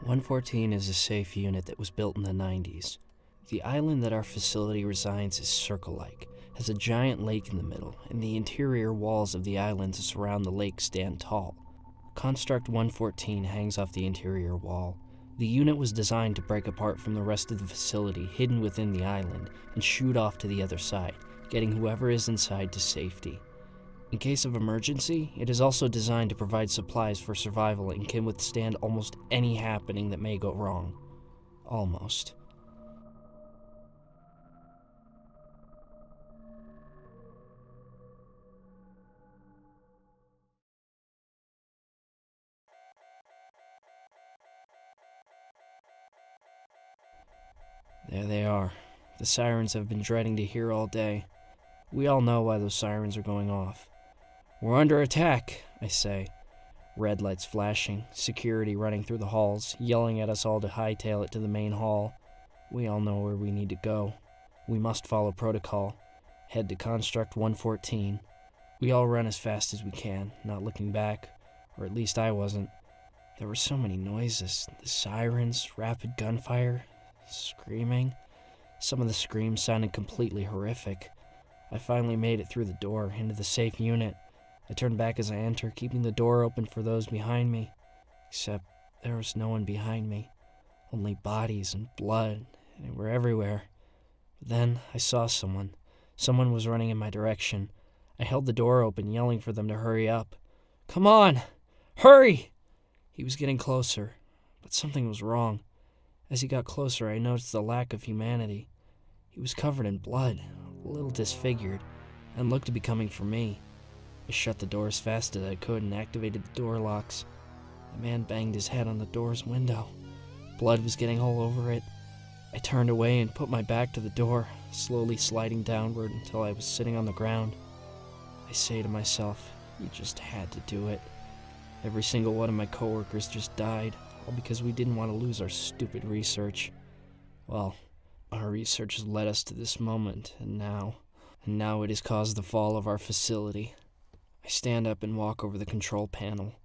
114 is a safe unit that was built in the 90s. The island that our facility resides is circle-like, has a giant lake in the middle, and the interior walls of the islands that surround the lake stand tall. Construct 114 hangs off the interior wall. The unit was designed to break apart from the rest of the facility hidden within the island and shoot off to the other side, getting whoever is inside to safety. In case of emergency, it is also designed to provide supplies for survival and can withstand almost any happening that may go wrong. Almost. There they are. The sirens have been dreading to hear all day. We all know why those sirens are going off. We're under attack, I say. Red lights flashing, security running through the halls, yelling at us all to hightail it to the main hall. We all know where we need to go. We must follow protocol. Head to Construct 114. We all run as fast as we can, not looking back, or at least I wasn't. There were so many noises, the sirens, rapid gunfire, screaming. Some of the screams sounded completely horrific. I finally made it through the door, into the safe unit. I turned back as I entered, keeping the door open for those behind me. Except there was no one behind me. Only bodies and blood, and they were everywhere. But then I saw someone. Someone was running in my direction. I held the door open, yelling for them to hurry up. "Come on! Hurry!" He was getting closer, but something was wrong. As he got closer, I noticed the lack of humanity. He was covered in blood, a little disfigured, and looked to be coming for me. I shut the door as fast as I could and activated the door locks. The man banged his head on the door's window. Blood was getting all over it. I turned away and put my back to the door, slowly sliding downward until I was sitting on the ground. I say to myself, you just had to do it. Every single one of my coworkers just died, all because we didn't want to lose our stupid research. Well, our research has led us to this moment, and now it has caused the fall of our facility. I stand up and walk over the control panel.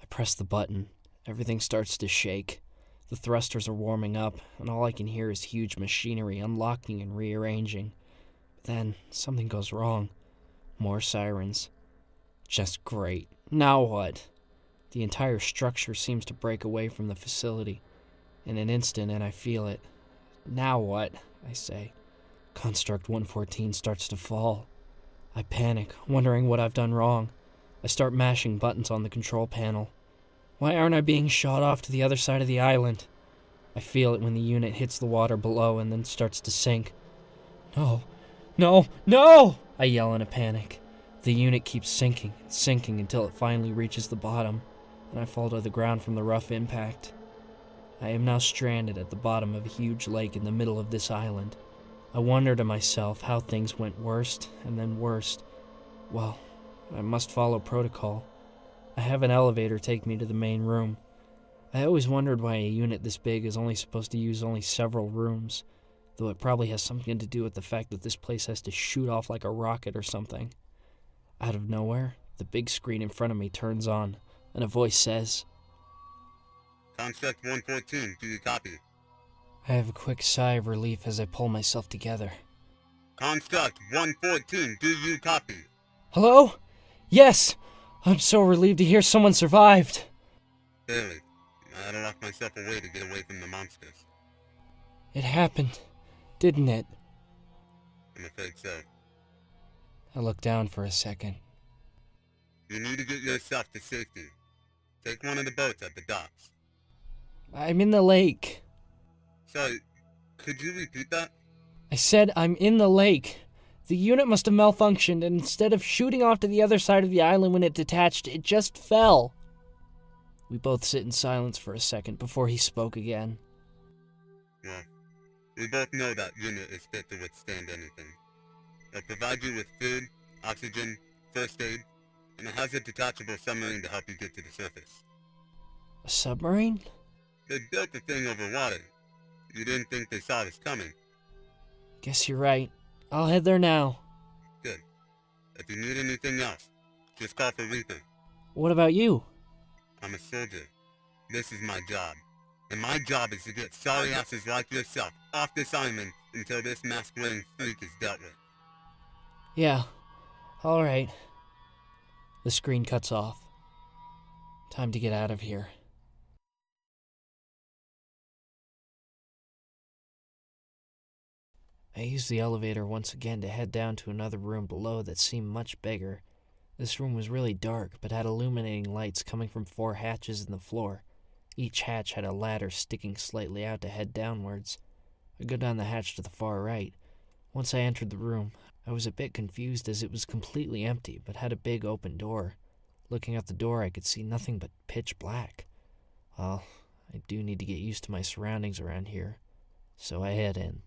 I press the button. Everything starts to shake. The thrusters are warming up, and all I can hear is huge machinery unlocking and rearranging. But then, something goes wrong. More sirens. Just great. Now what? The entire structure seems to break away from the facility. In an instant, and I feel it. Now what? I say. Construct 114 starts to fall. I panic, wondering what I've done wrong. I start mashing buttons on the control panel. Why aren't I being shot off to the other side of the island? I feel it when the unit hits the water below and then starts to sink. No! No! No! I yell in a panic. The unit keeps sinking and sinking until it finally reaches the bottom, and I fall to the ground from the rough impact. I am now stranded at the bottom of a huge lake in the middle of this island. I wonder to myself how things went worst and then worst. Well, I must follow protocol. I have an elevator take me to the main room. I always wondered why a unit this big is only supposed to use only several rooms, though it probably has something to do with the fact that this place has to shoot off like a rocket or something. Out of nowhere, the big screen in front of me turns on, and a voice says, Construct 114, do you copy? I have a quick sigh of relief as I pull myself together. Construct 114, do you copy? Hello? Yes! I'm so relieved to hear someone survived. Barely. I had to lock myself away to get away from the monsters. It happened, didn't it? I'm afraid so. I looked down for a second. You need to get yourself to safety. Take one of the boats at the docks. I'm in the lake. Sorry, could you repeat that? I said I'm in the lake. The unit must have malfunctioned, and instead of shooting off to the other side of the island when it detached, it just fell. We both sit in silence for a second before he spoke again. Well, we both know that unit is fit to withstand anything. They'll provide you with food, oxygen, first aid, and it has a detachable submarine to help you get to the surface. A submarine? They built the thing over water. You didn't think they saw this coming. Guess you're right. I'll head there now. Good. If you need anything else, just call for Reaper. What about you? I'm a soldier. This is my job. And my job is to get sorry asses like yourself off this island until this mask-wearing freak is dealt with. Yeah, alright. The screen cuts off. Time to get out of here. I used the elevator once again to head down to another room below that seemed much bigger. This room was really dark, but had illuminating lights coming from 4 hatches in the floor. Each hatch had a ladder sticking slightly out to head downwards. I go down the hatch to the far right. Once I entered the room, I was a bit confused as it was completely empty, but had a big open door. Looking out the door, I could see nothing but pitch black. Well, I do need to get used to my surroundings around here, so I head in.